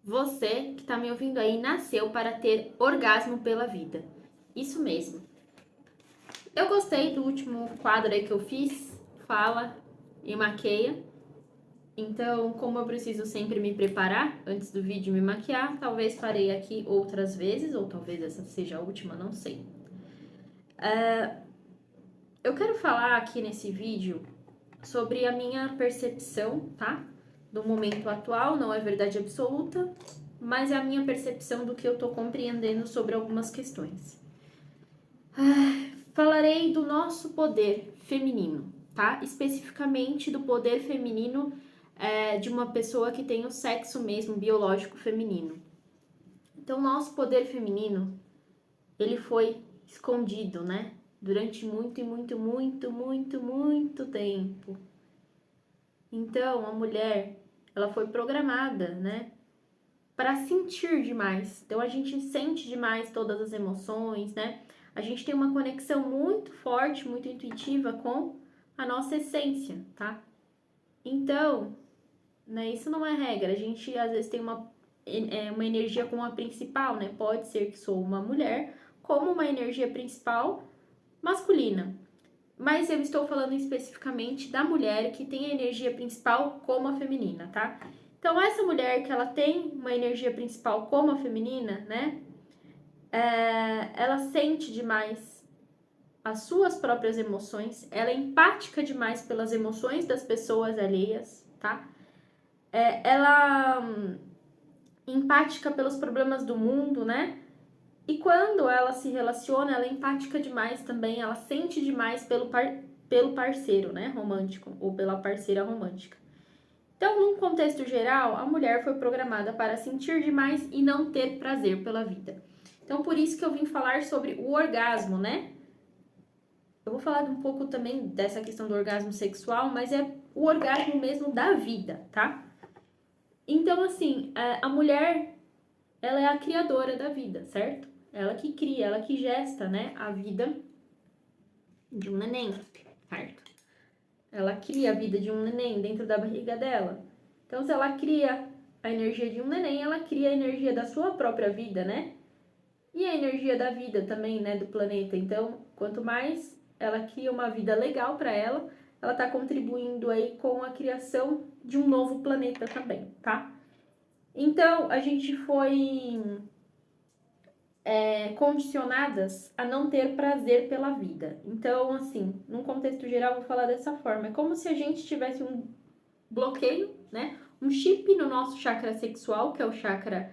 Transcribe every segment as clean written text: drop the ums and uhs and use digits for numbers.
Você que está me ouvindo aí nasceu para ter orgasmo pela vida. Isso mesmo. Eu gostei do último quadro aí que eu fiz, fala e maqueia. Então, como eu preciso sempre me preparar antes do vídeo me maquiar, talvez farei aqui outras vezes, ou talvez essa seja a última, não sei. Eu quero falar aqui nesse vídeo sobre a minha percepção, tá? Do momento atual, não é verdade absoluta, mas é a minha percepção do que eu tô compreendendo sobre algumas questões. Falarei do nosso poder feminino, tá? Especificamente do poder feminino de uma pessoa que tem o sexo mesmo biológico feminino. Então, nosso poder feminino, ele foi escondido, né? Durante muito tempo. Então, a mulher, ela foi programada, né? Para sentir demais. Então, a gente sente demais todas as emoções, né? A gente tem uma conexão muito forte, muito intuitiva com a nossa essência, tá? Então, né, isso não é regra. A gente, às vezes, tem uma energia como a principal, né? Pode ser que sou uma mulher, como uma energia principal masculina. Mas eu estou falando especificamente da mulher que tem a energia principal como a feminina, tá? Então, essa mulher que ela tem uma energia principal como a feminina, né? Ela sente demais as suas próprias emoções, ela é empática demais pelas emoções das pessoas alheias, tá? Ela empática pelos problemas do mundo, né? E quando ela se relaciona, ela é empática demais também, ela sente demais pelo parceiro, né, romântico, ou pela parceira romântica. Então, num contexto geral, a mulher foi programada para sentir demais e não ter prazer pela vida. Então, por isso que eu vim falar sobre o orgasmo, né? Eu vou falar um pouco também dessa questão do orgasmo sexual, mas é o orgasmo mesmo da vida, tá? Então, assim, a mulher, ela é a criadora da vida, certo? Ela que cria, ela que gesta, né, a vida de um neném, certo? Ela cria a vida de um neném dentro da barriga dela. Então, se ela cria a energia de um neném, ela cria a energia da sua própria vida, né? E a energia da vida também, né, do planeta. Então, quanto mais ela cria uma vida legal para ela, ela está contribuindo aí com a criação de um novo planeta também, tá? Então, a gente foi condicionadas a não ter prazer pela vida. Então, assim, num contexto geral, vou falar dessa forma. É como se a gente tivesse um bloqueio, né? Um chip no nosso chakra sexual, que é o chakra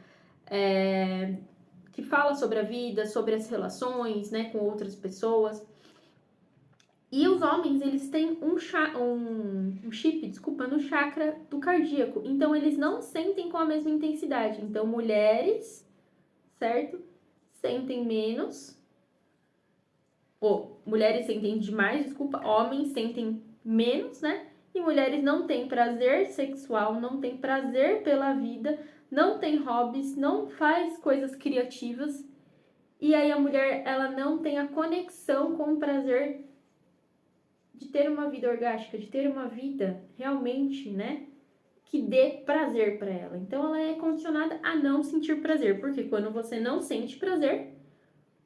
que fala sobre a vida, sobre as relações, né, com outras pessoas. E os homens, eles têm um chip, desculpa, no chakra do cardíaco. Então, eles não sentem com a mesma intensidade. Então, mulheres, certo? Sentem menos. Ou, mulheres sentem demais, desculpa. Homens sentem menos, né? E mulheres não têm prazer sexual, não têm prazer pela vida, não tem hobbies, não faz coisas criativas. E aí a mulher, ela não tem a conexão com o prazer de ter uma vida orgástica, de ter uma vida realmente, né, que dê prazer para ela. Então ela é condicionada a não sentir prazer, porque quando você não sente prazer,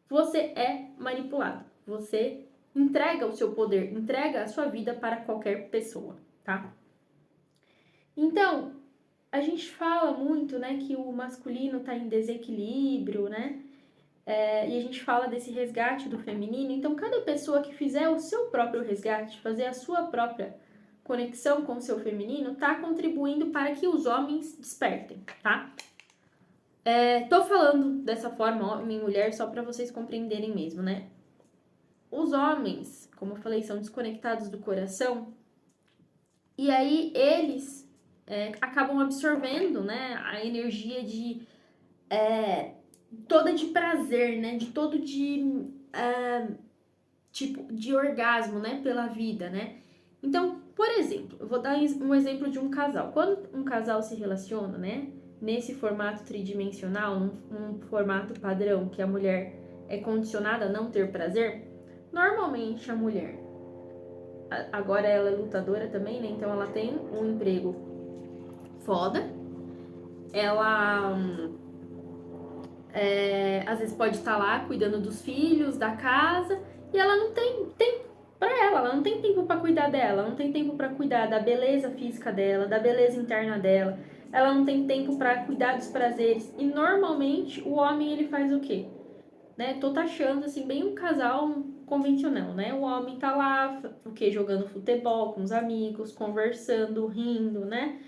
você é manipulado. Você entrega o seu poder, entrega a sua vida para qualquer pessoa, tá? Então, a gente fala muito, né, que o masculino tá em desequilíbrio, né? E a gente fala desse resgate do feminino. Então, cada pessoa que fizer o seu próprio resgate, fazer a sua própria conexão com o seu feminino, tá contribuindo para que os homens despertem, tá? Tô falando dessa forma, homem e mulher, só para vocês compreenderem mesmo, né? Os homens, como eu falei, são desconectados do coração, e aí eles acabam absorvendo, né, a energia toda de prazer, né, de todo tipo de orgasmo, né, pela vida, né. Então, por exemplo, eu vou dar um exemplo de um casal. Quando um casal se relaciona, né, nesse formato tridimensional, num formato padrão que a mulher é condicionada a não ter prazer, normalmente a mulher, agora ela é lutadora também, né, então ela tem um emprego foda, ela às vezes pode estar lá cuidando dos filhos, da casa, e ela não tem tempo para ela não tem tempo para cuidar dela, não tem tempo para cuidar da beleza física dela, da beleza interna dela, ela não tem tempo para cuidar dos prazeres. E normalmente o homem ele faz o quê? Né? Tô taxando assim bem um casal convencional, né? O homem tá lá, o quê? Jogando futebol com os amigos, conversando, rindo, né?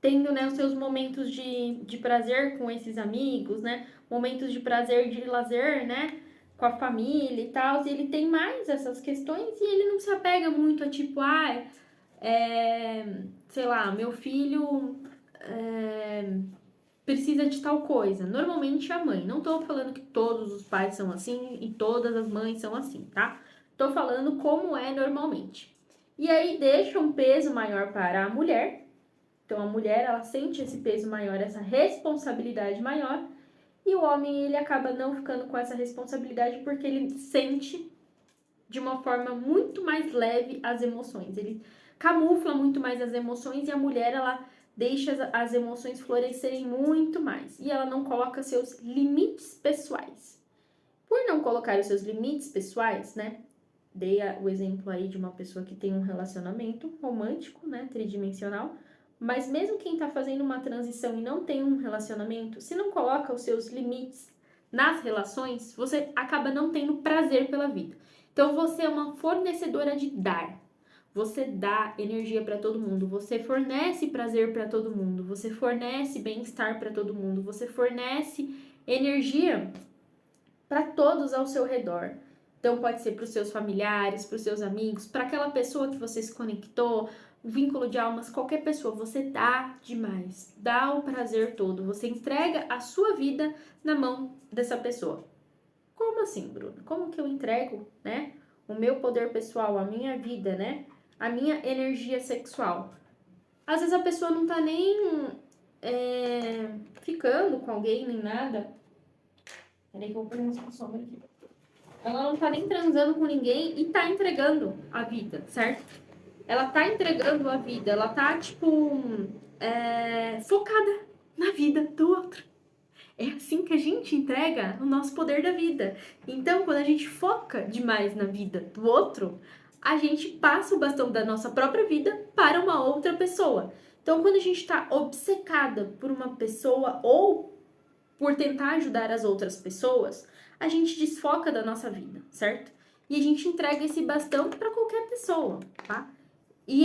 Tendo, né, os seus momentos de prazer com esses amigos, né? Momentos de prazer, de lazer, né? Com a família e tal. E ele tem mais essas questões e ele não se apega muito a tipo, sei lá, meu filho precisa de tal coisa. Normalmente a mãe. Não tô falando que todos os pais são assim e todas as mães são assim, tá? Tô falando como é normalmente. E aí deixa um peso maior para a mulher. Então a mulher, ela sente esse peso maior, essa responsabilidade maior, e o homem, ele acaba não ficando com essa responsabilidade porque ele sente de uma forma muito mais leve as emoções. Ele camufla muito mais as emoções e a mulher, ela deixa as emoções florescerem muito mais. E ela não coloca seus limites pessoais. Por não colocar os seus limites pessoais, né? Dei o exemplo aí de uma pessoa que tem um relacionamento romântico, né? Tridimensional. Mas mesmo quem tá fazendo uma transição e não tem um relacionamento, se não coloca os seus limites nas relações, você acaba não tendo prazer pela vida. Então você é uma fornecedora de dar. Você dá energia para todo mundo, você fornece prazer para todo mundo, você fornece bem-estar para todo mundo, você fornece energia para todos ao seu redor. Então pode ser para os seus familiares, para os seus amigos, para aquela pessoa que você se conectou, o vínculo de almas, qualquer pessoa, você dá demais, dá o prazer todo, você entrega a sua vida na mão dessa pessoa. Como assim, Bruna? Como que eu entrego, né, o meu poder pessoal, a minha vida, né, a minha energia sexual? Às vezes a pessoa não tá nem ficando com alguém, nem nada. Peraí que eu vou pôr uma sombra aqui. Ela não tá nem transando com ninguém e tá entregando a vida, certo? Ela tá entregando a vida, ela tá, tipo, focada na vida do outro. É assim que a gente entrega o nosso poder da vida. Então, quando a gente foca demais na vida do outro, a gente passa o bastão da nossa própria vida para uma outra pessoa. Então, quando a gente tá obcecada por uma pessoa ou por tentar ajudar as outras pessoas, a gente desfoca da nossa vida, certo? E a gente entrega esse bastão para qualquer pessoa, tá? E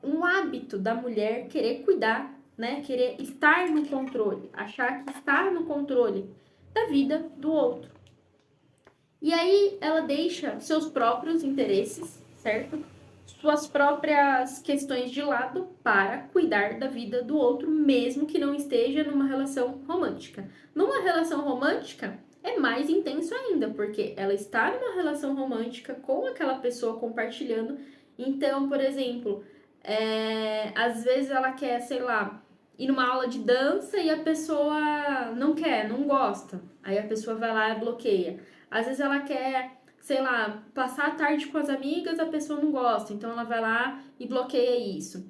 um hábito da mulher querer cuidar, né? Querer estar no controle, achar que está no controle da vida do outro. E aí ela deixa seus próprios interesses, certo? Suas próprias questões de lado para cuidar da vida do outro, mesmo que não esteja numa relação romântica. Numa relação romântica é mais intenso ainda, porque ela está numa relação romântica com aquela pessoa compartilhando. Então, por exemplo, às vezes ela quer, sei lá, ir numa aula de dança e a pessoa não quer, não gosta. Aí a pessoa vai lá e bloqueia. Às vezes ela quer, sei lá, passar a tarde com as amigas, a pessoa não gosta, então ela vai lá e bloqueia isso.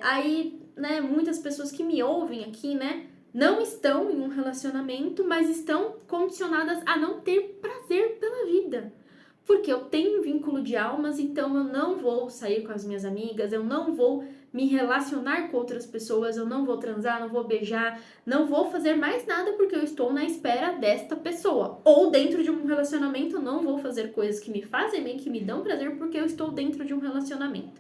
Aí, né, muitas pessoas que me ouvem aqui, né, não estão em um relacionamento, mas estão condicionadas a não ter prazer pela vida. Porque eu tenho vínculo de almas, então eu não vou sair com as minhas amigas, eu não vou me relacionar com outras pessoas, eu não vou transar, não vou beijar, não vou fazer mais nada porque eu estou na espera desta pessoa. Ou dentro de um relacionamento eu não vou fazer coisas que me fazem bem, que me dão prazer porque eu estou dentro de um relacionamento.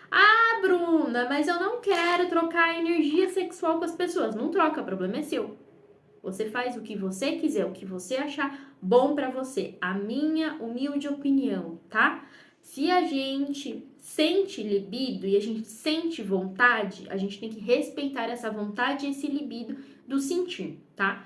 Ah, Bruna, mas eu não quero trocar energia sexual com as pessoas. Não troca, o problema é seu. Você faz o que você quiser, o que você achar bom pra você. A minha humilde opinião, tá? Se a gente sente libido e a gente sente vontade, a gente tem que respeitar essa vontade e esse libido do sentir, tá?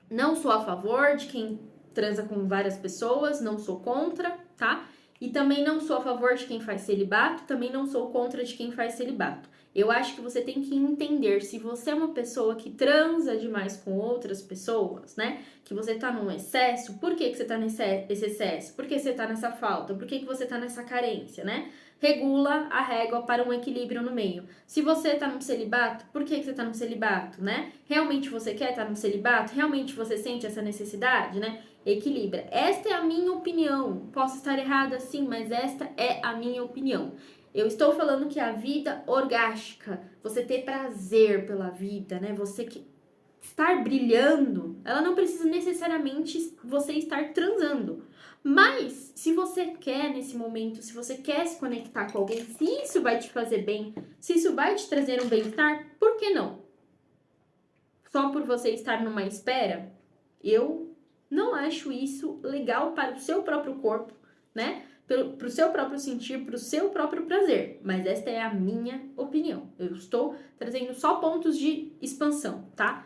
Não sou a favor de quem transa com várias pessoas, não sou contra, tá? E também não sou a favor de quem faz celibato, também não sou contra de quem faz celibato. Eu acho que você tem que entender se você é uma pessoa que transa demais com outras pessoas, né? Que você tá num excesso, por que você tá nesse excesso? Por que você tá nessa falta? Por que você tá nessa carência, né? regula a régua para um equilíbrio no meio. Se você tá num celibato, por que você tá num celibato, né? Realmente você quer estar num celibato? Realmente você sente essa necessidade, né? Equilibra. Esta é a minha opinião. Posso estar errada sim, mas esta é a minha opinião. Eu estou falando que a vida orgástica, você ter prazer pela vida, né? Você que estar brilhando, ela não precisa necessariamente você estar transando. Mas, se você quer nesse momento, se você quer se conectar com alguém, se isso vai te fazer bem, se isso vai te trazer um bem-estar, por que não? Só por você estar numa espera, eu não acho isso legal para o seu próprio corpo, né? Para o seu próprio sentir, para o seu próprio prazer. Mas esta é a minha opinião. Eu estou trazendo só pontos de expansão, tá?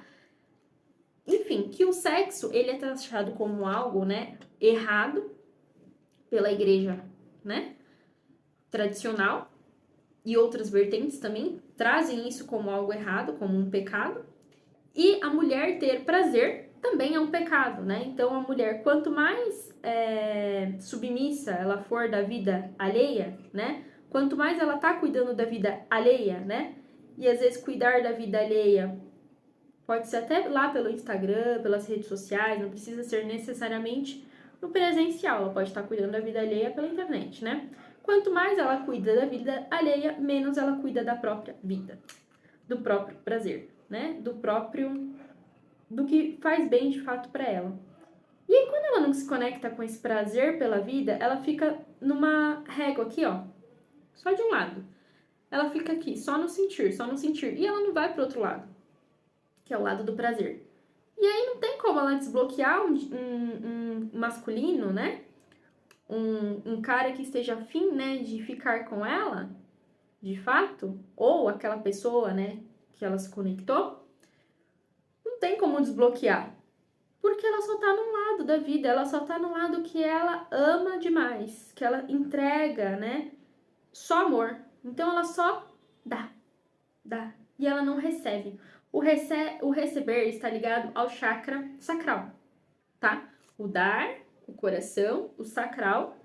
Enfim, que o sexo, ele é taxado como algo, né, errado pela igreja, né, tradicional, e outras vertentes também trazem isso como algo errado, como um pecado. E a mulher ter prazer também é um pecado, né? Então a mulher, quanto mais submissa ela for da vida alheia, né? Quanto mais ela tá cuidando da vida alheia, né? E às vezes cuidar da vida alheia pode ser até lá pelo Instagram, pelas redes sociais, não precisa ser necessariamente no presencial, ela pode estar cuidando da vida alheia pela internet, né? Quanto mais ela cuida da vida alheia, menos ela cuida da própria vida, do próprio prazer, né? Do que faz bem de fato para ela. E aí, quando ela não se conecta com esse prazer pela vida, ela fica numa régua aqui, ó, só de um lado. Ela fica aqui, só no sentir, só no sentir. E ela não vai pro outro lado, que é o lado do prazer. E aí não tem como ela desbloquear um masculino, né? Um cara que esteja afim, né, de ficar com ela, de fato, ou aquela pessoa, né, que ela se conectou, não tem como desbloquear. Porque ela só tá num lado da vida, ela só tá no lado que ela ama demais, que ela entrega, né, só amor. Então ela só dá, e ela não recebe. O receber está ligado ao chakra sacral, tá? O dar, o coração, o sacral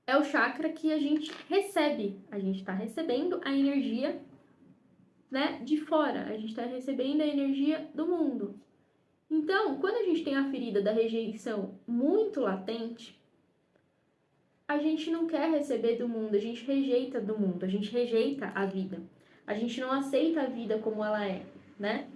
é o chakra que a gente recebe. A gente está recebendo a energia, né, de fora. A gente está recebendo a energia do mundo. Então, quando a gente tem a ferida da rejeição muito latente, a gente não quer receber do mundo, a gente rejeita do mundo, a gente rejeita a vida. A gente não aceita a vida como ela é, né?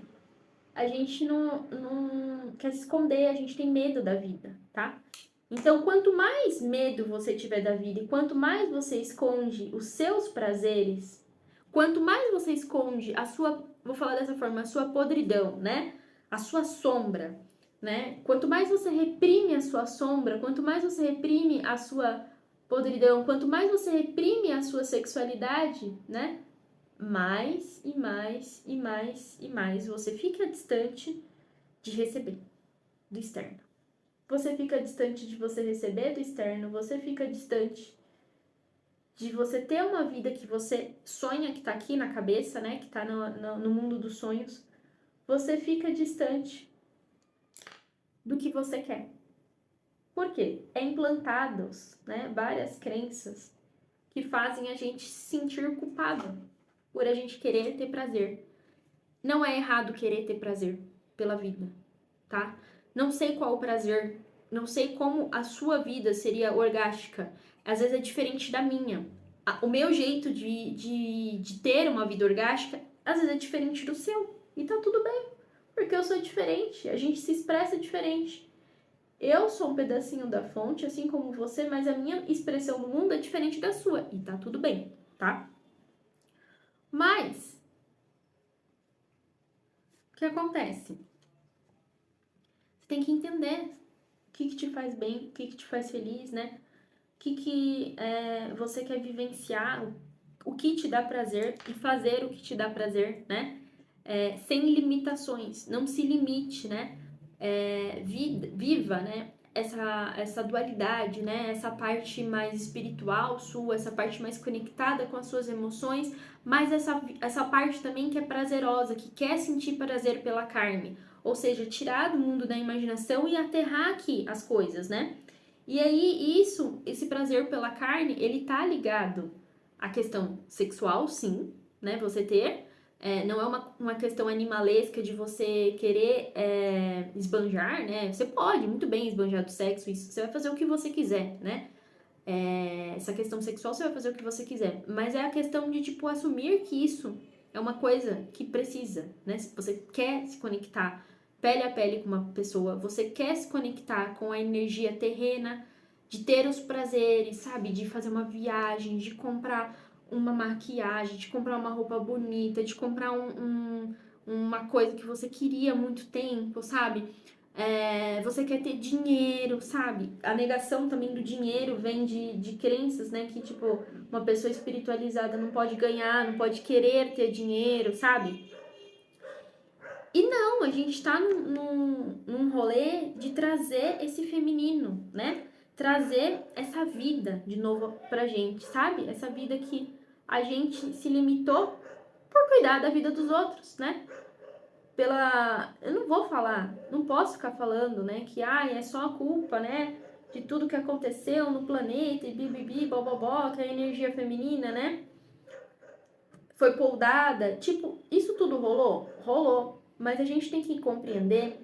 A gente não quer se esconder, a gente tem medo da vida, tá? Então, quanto mais medo você tiver da vida e quanto mais você esconde os seus prazeres, quanto mais você esconde a sua, vou falar dessa forma, a sua podridão, né? A sua sombra, né? Quanto mais você reprime a sua sombra, quanto mais você reprime a sua podridão, quanto mais você reprime a sua sexualidade, né? Mais e mais e mais e mais você fica distante de receber do externo. Você fica distante de você receber do externo, você fica distante de você ter uma vida que você sonha, que tá aqui na cabeça, né? Que tá no mundo dos sonhos. Você fica distante do que você quer. Por quê? É implantados, né, várias crenças que fazem a gente se sentir culpado por a gente querer ter prazer. Não é errado querer ter prazer pela vida, tá? Não sei qual o prazer, não sei como a sua vida seria orgástica. Às vezes é diferente da minha. O meu jeito de ter uma vida orgástica, às vezes é diferente do seu. E tá tudo bem, porque eu sou diferente, a gente se expressa diferente. Eu sou um pedacinho da fonte, assim como você, mas a minha expressão no mundo é diferente da sua. E tá tudo bem, tá? Mas, o que acontece? Você tem que entender o que te faz bem, o que te faz feliz, né? O que você quer vivenciar, o que te dá prazer e fazer o que te dá prazer, né? Sem limitações, não se limite, né? Viva, né? Essa dualidade, né? Essa parte mais espiritual sua, essa parte mais conectada com as suas emoções, mas essa parte também que é prazerosa, que quer sentir prazer pela carne. Ou seja, tirar do mundo da imaginação e aterrar aqui as coisas, né? E aí, esse prazer pela carne, ele tá ligado à questão sexual, sim, né? Você ter. Não é uma questão animalesca de você querer esbanjar, né? Você pode muito bem esbanjar do sexo, isso. Você vai fazer o que você quiser, né? Essa questão sexual, você vai fazer o que você quiser. Mas é a questão de, tipo, assumir que isso é uma coisa que precisa, né? Se você quer se conectar pele a pele com uma pessoa, você quer se conectar com a energia terrena, de ter os prazeres, sabe? De fazer uma viagem, de comprar uma maquiagem, de comprar uma roupa bonita, de comprar uma coisa que você queria há muito tempo, sabe? Você quer ter dinheiro, sabe? A negação também do dinheiro vem de crenças, né? Que, tipo, uma pessoa espiritualizada não pode ganhar, não pode querer ter dinheiro, sabe? E não, a gente tá num rolê de trazer esse feminino, né? Trazer essa vida de novo pra gente, sabe? Essa vida que a gente se limitou por cuidar da vida dos outros, né? Eu não vou falar, não posso ficar falando, né, que é só a culpa, né, de tudo que aconteceu no planeta e bibibi, bobobó, que a energia feminina, né, foi poldada. Tipo, isso tudo rolou? Rolou. Mas a gente tem que compreender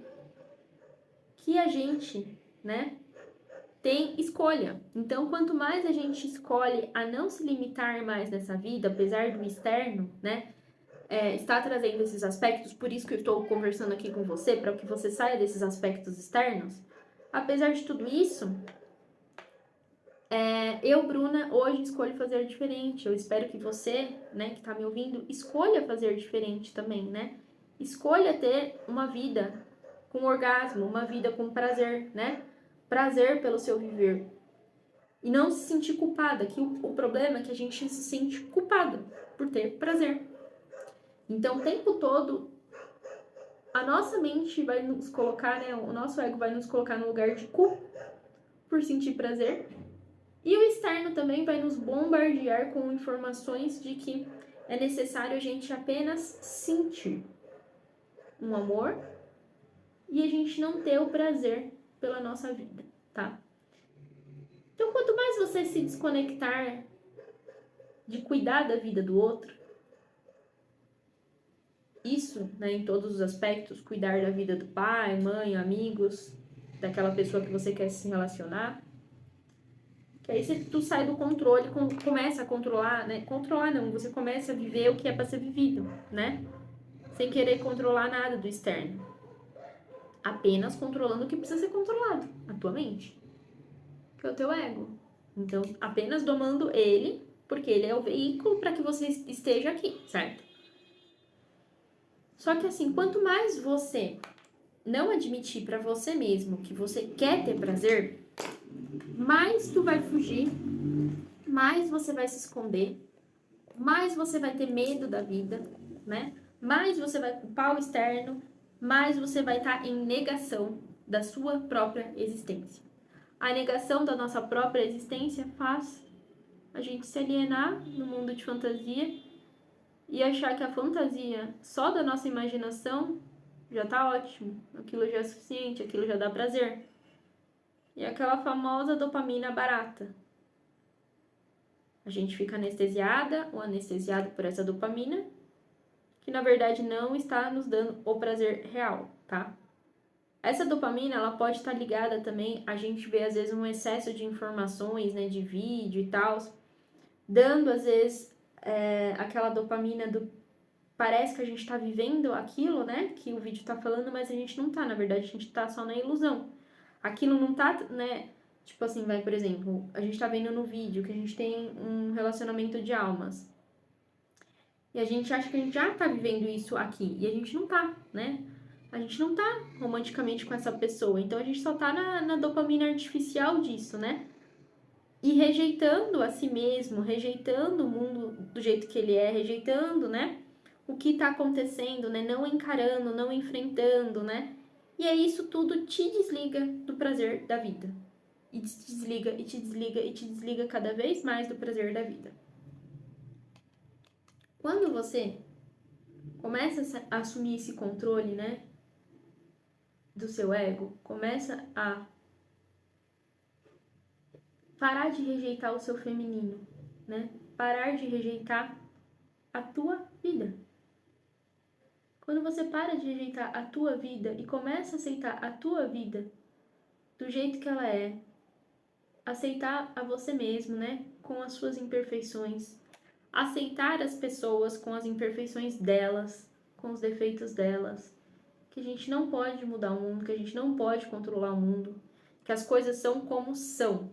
que a gente, né, tem escolha. Então, quanto mais a gente escolhe a não se limitar mais nessa vida, apesar do externo, né, está trazendo esses aspectos, por isso que eu estou conversando aqui com você, para que você saia desses aspectos externos. Apesar de tudo isso, eu, Bruna, hoje escolho fazer diferente. Eu espero que você, né, que está me ouvindo, escolha fazer diferente também, né? Escolha ter uma vida com orgasmo, uma vida com prazer, né? Prazer pelo seu viver. E não se sentir culpada, que o problema é que a gente se sente culpado por ter prazer. Então, o tempo todo, a nossa mente vai nos colocar, né? O nosso ego vai nos colocar no lugar de culpa por sentir prazer. E o externo também vai nos bombardear com informações de que é necessário a gente apenas sentir um amor e a gente não ter o prazer pela nossa vida, tá? Então, quanto mais você se desconectar de cuidar da vida do outro, isso, né, em todos os aspectos, cuidar da vida do pai, mãe, amigos, daquela pessoa que você quer se relacionar, que aí tu sai do controle, começa a controlar, né? Controlar não, você começa a viver o que é para ser vivido, né? Sem querer controlar nada do externo. Apenas controlando o que precisa ser controlado, a tua mente, que é o teu ego. Então, apenas domando ele, porque ele é o veículo para que você esteja aqui, certo? Só que assim, quanto mais você não admitir para você mesmo que você quer ter prazer, mais tu vai fugir, mais você vai se esconder, mais você vai ter medo da vida, né? Mais você vai culpar o externo, mais você vai estar em negação da sua própria existência. A negação da nossa própria existência faz a gente se alienar no mundo de fantasia e achar que a fantasia só da nossa imaginação já tá ótimo, aquilo já é suficiente, aquilo já dá prazer. E aquela famosa dopamina barata. A gente fica anestesiada ou anestesiado por essa dopamina, que na verdade não está nos dando o prazer real, tá? Essa dopamina, ela pode estar ligada também, a gente vê às vezes um excesso de informações, né, de vídeo e tal, dando às vezes aquela dopamina parece que a gente tá vivendo aquilo, né, que o vídeo tá falando, mas a gente não tá, na verdade a gente tá só na ilusão. Aquilo não tá, né, tipo assim, vai, por exemplo, a gente tá vendo no vídeo que a gente tem um relacionamento de almas. E a gente acha que a gente já tá vivendo isso aqui. E a gente não tá, né? A gente não tá romanticamente com essa pessoa. Então a gente só tá na dopamina artificial disso, né? E rejeitando a si mesmo, rejeitando o mundo do jeito que ele é, rejeitando, né? O que tá acontecendo, né? Não encarando, não enfrentando, né? E aí isso tudo te desliga do prazer da vida. E te desliga, e te desliga, e te desliga cada vez mais do prazer da vida. Quando você começa a assumir esse controle, né, do seu ego, começa a parar de rejeitar o seu feminino, né? Parar de rejeitar a tua vida. Quando você para de rejeitar a tua vida e começa a aceitar a tua vida do jeito que ela é, aceitar a você mesmo, né? Com as suas imperfeições, aceitar as pessoas com as imperfeições delas, com os defeitos delas, que a gente não pode mudar o mundo, que a gente não pode controlar o mundo, que as coisas são como são,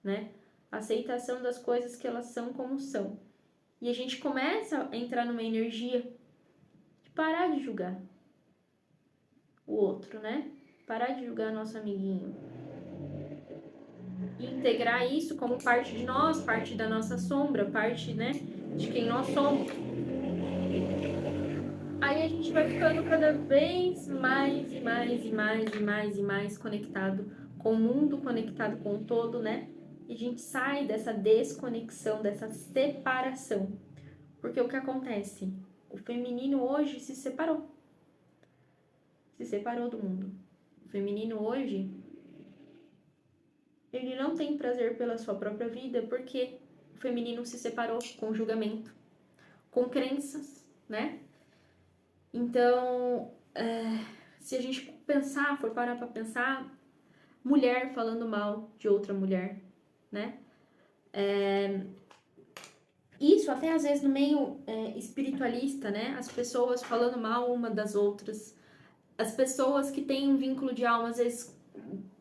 né? Aceitação das coisas que elas são como são. E a gente começa a entrar numa energia de parar de julgar o outro, né? Parar de julgar nosso amiguinho. E integrar isso como parte de nós, parte da nossa sombra, parte, né, de quem nós somos. Aí a gente vai ficando cada vez mais e mais e mais e mais e mais conectado com o mundo, conectado com o todo, né? E a gente sai dessa desconexão, dessa separação. Porque o que acontece? O feminino hoje se separou. Se separou do mundo. O feminino hoje, ele não tem prazer pela sua própria vida porque o feminino se separou com julgamento, com crenças, né? Então, se a gente for parar pra pensar, mulher falando mal de outra mulher, né? Isso até às vezes no meio espiritualista, né? As pessoas falando mal uma das outras. As pessoas que têm um vínculo de alma, às vezes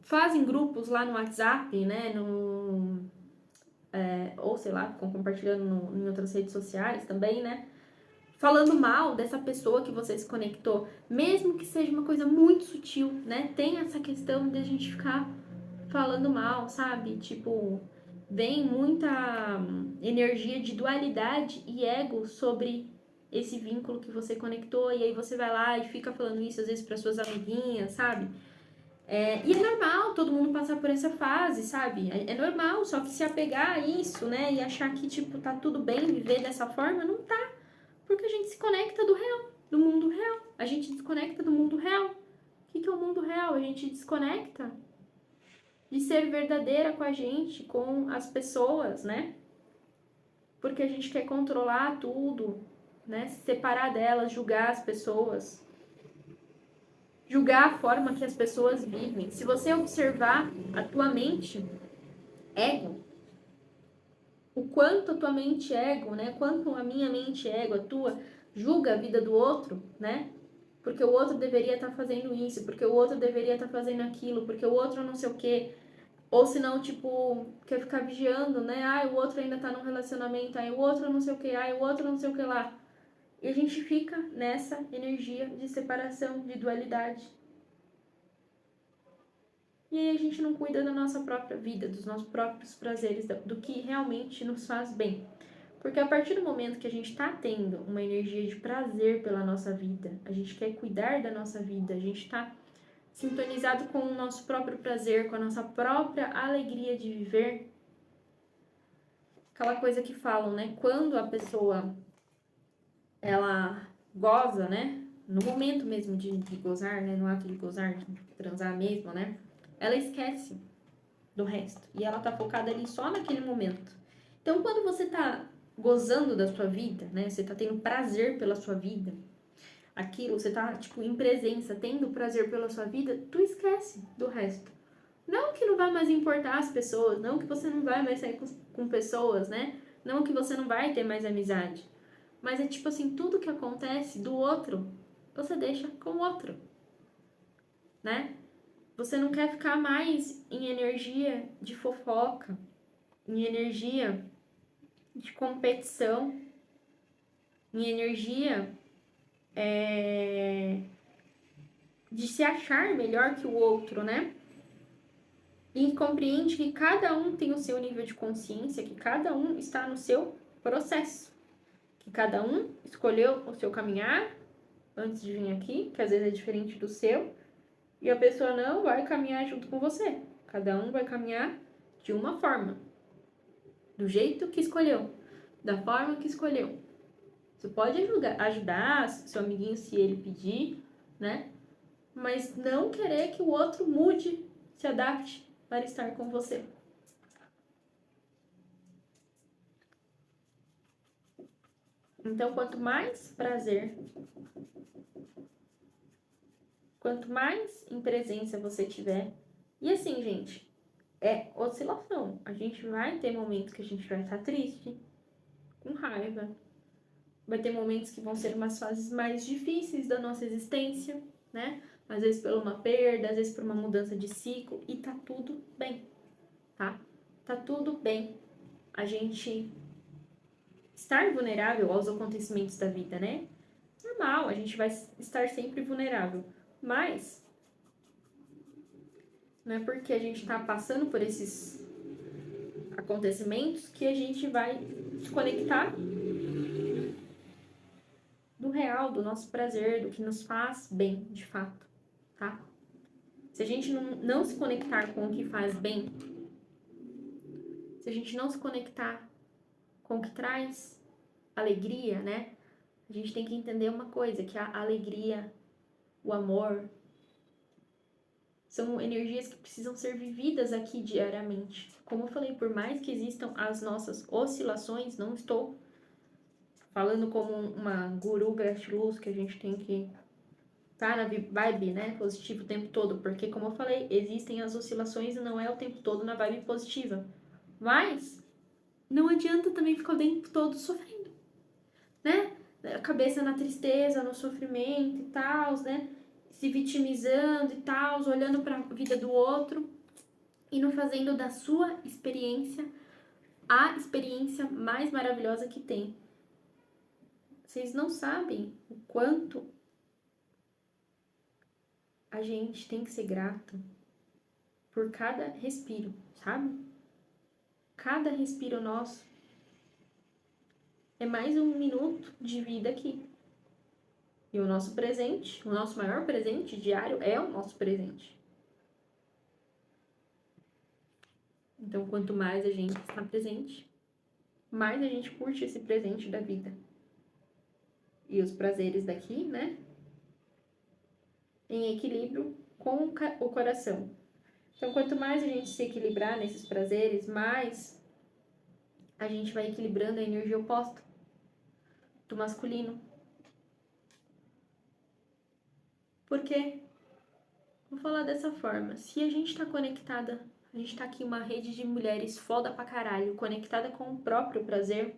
fazem grupos lá no WhatsApp, né? Ou sei lá, ficam compartilhando em outras redes sociais também, né? Falando mal dessa pessoa que você se conectou, mesmo que seja uma coisa muito sutil, né? Tem essa questão de a gente ficar falando mal, sabe? Tipo, vem muita energia de dualidade e ego sobre esse vínculo que você conectou, e aí você vai lá e fica falando isso às vezes para suas amiguinhas, sabe? E é normal todo mundo passar por essa fase, sabe? É normal, só que se apegar a isso, né, e achar que, tipo, tá tudo bem viver dessa forma, não tá. Porque a gente se conecta do real, do mundo real. A gente desconecta do mundo real. O que é o mundo real? A gente desconecta de ser verdadeira com a gente, com as pessoas, né? Porque a gente quer controlar tudo, né? Se separar delas, julgar as pessoas, julgar a forma que as pessoas vivem. Se você observar a tua mente, ego, o quanto a tua mente ego, né? Quanto a minha mente ego, a tua, julga a vida do outro, né? Porque o outro deveria estar fazendo isso, porque o outro deveria estar fazendo aquilo, porque o outro não sei o quê. Ou senão, tipo, quer ficar vigiando, né? Ai, o outro ainda tá num relacionamento, ai, o outro não sei o que, ai, o outro não sei o que lá. E a gente fica nessa energia de separação, de dualidade. E aí a gente não cuida da nossa própria vida, dos nossos próprios prazeres, do que realmente nos faz bem. Porque a partir do momento que a gente tá tendo uma energia de prazer pela nossa vida, a gente quer cuidar da nossa vida, a gente tá sintonizado com o nosso próprio prazer, com a nossa própria alegria de viver, aquela coisa que falam, né? Quando a pessoa, ela goza, né? No momento mesmo de gozar, né? No ato de gozar, de transar mesmo, né? Ela esquece do resto. E ela tá focada ali só naquele momento. Então, quando você tá gozando da sua vida, né? Você tá tendo prazer pela sua vida, aquilo, você tá, tipo, em presença, tendo prazer pela sua vida, tu esquece do resto. Não que não vai mais importar as pessoas, não que você não vai mais sair com pessoas, né? Não que você não vai ter mais amizade. Mas é tipo assim, tudo que acontece do outro, você deixa com o outro, né? Você não quer ficar mais em energia de fofoca, em energia de competição, em energia de se achar melhor que o outro, né? E compreende que cada um tem o seu nível de consciência, que cada um está no seu processo, que cada um escolheu o seu caminhar antes de vir aqui, que às vezes é diferente do seu, e a pessoa não vai caminhar junto com você. Cada um vai caminhar de uma forma, do jeito que escolheu, da forma que escolheu. Você pode ajudar seu amiguinho se ele pedir, né? Mas não querer que o outro mude, se adapte para estar com você. Então, quanto mais prazer, quanto mais em presença você tiver. E assim, gente, é oscilação. A gente vai ter momentos que a gente vai estar triste, com raiva. Vai ter momentos que vão ser umas fases mais difíceis da nossa existência, né? Às vezes por uma perda, às vezes por uma mudança de ciclo. E tá tudo bem, tá? Tá tudo bem a gente estar vulnerável aos acontecimentos da vida, né? Normal, a gente vai estar sempre vulnerável. Mas não é porque a gente tá passando por esses acontecimentos que a gente vai se conectar do real, do nosso prazer, do que nos faz bem, de fato, tá? Se a gente não se conectar com o que faz bem, se a gente não se conectar com o que traz alegria, né? A gente tem que entender uma coisa, que a alegria, o amor, são energias que precisam ser vividas aqui diariamente. Como eu falei, por mais que existam as nossas oscilações, não estou falando como uma guru gratiluz que a gente tem que estar na vibe, né, positiva o tempo todo, porque como eu falei, existem as oscilações e não é o tempo todo na vibe positiva. Mas não adianta também ficar o tempo todo sofrendo, né? A cabeça na tristeza, no sofrimento e tal, né? Se vitimizando e tal, olhando para a vida do outro e não fazendo da sua experiência a experiência mais maravilhosa que tem. Vocês não sabem o quanto a gente tem que ser grato por cada respiro, sabe? Cada respiro nosso é mais um minuto de vida aqui. E o nosso presente, o nosso maior presente diário é o nosso presente. Então, quanto mais a gente está presente, mais a gente curte esse presente da vida. E os prazeres daqui, né? Em equilíbrio com o coração. Então, quanto mais a gente se equilibrar nesses prazeres, mais a gente vai equilibrando a energia oposta do masculino. Por quê? Vou falar dessa forma. Se a gente tá conectada, a gente tá aqui uma rede de mulheres foda pra caralho, conectada com o próprio prazer,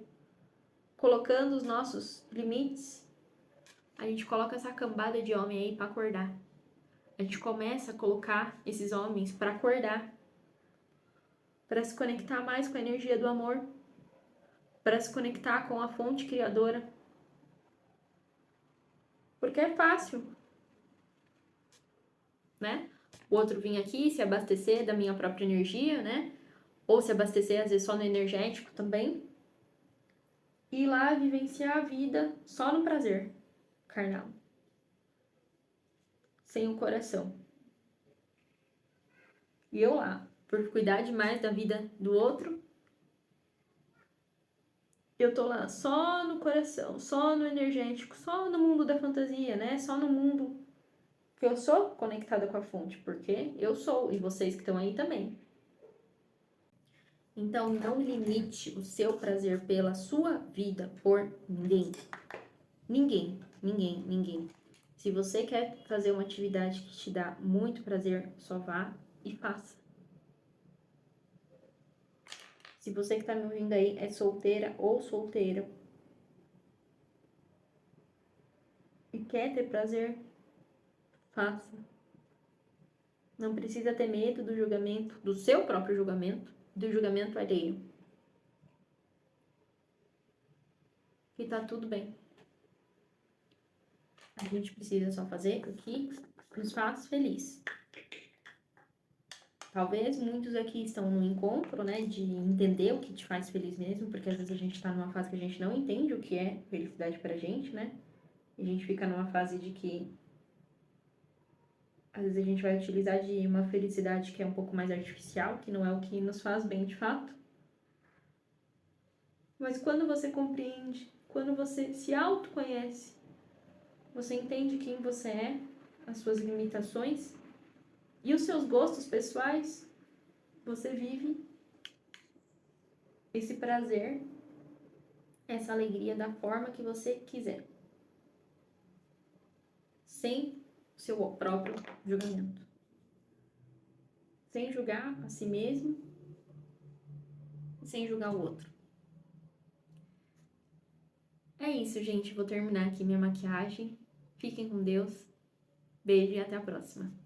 colocando os nossos limites, a gente coloca essa cambada de homem aí pra acordar. A gente começa a colocar esses homens pra acordar, pra se conectar mais com a energia do amor, pra se conectar com a fonte criadora. Porque é fácil, né? O outro vir aqui se abastecer da minha própria energia, né? Ou se abastecer, às vezes, só no energético também. E ir lá vivenciar a vida só no prazer carnal. Sem o coração. E eu lá, por cuidar demais da vida do outro, eu tô lá só no coração, só no energético, só no mundo da fantasia, né? Só no mundo que eu sou conectada com a fonte, porque eu sou, e vocês que estão aí também. Então, não limite o seu prazer pela sua vida por ninguém. Ninguém, ninguém, ninguém. Se você quer fazer uma atividade que te dá muito prazer, só vá e faça. Se você que tá me ouvindo aí é solteira ou solteiro e quer ter prazer, faça. Não precisa ter medo do julgamento, do seu próprio julgamento, do julgamento alheio. E tá tudo bem. A gente precisa só fazer o que nos faz feliz. Talvez muitos aqui estão no encontro, né, de entender o que te faz feliz mesmo, porque às vezes a gente tá numa fase que a gente não entende o que é felicidade pra gente, né? E a gente fica numa fase de que às vezes a gente vai utilizar de uma felicidade que é um pouco mais artificial, que não é o que nos faz bem de fato. Mas quando você compreende, quando você se autoconhece, você entende quem você é, as suas limitações e os seus gostos pessoais, você vive esse prazer, essa alegria da forma que você quiser, sem seu próprio julgamento, sem julgar a si mesmo e sem julgar o outro. É isso, gente. Vou terminar aqui minha maquiagem. Fiquem com Deus. Beijo e até a próxima.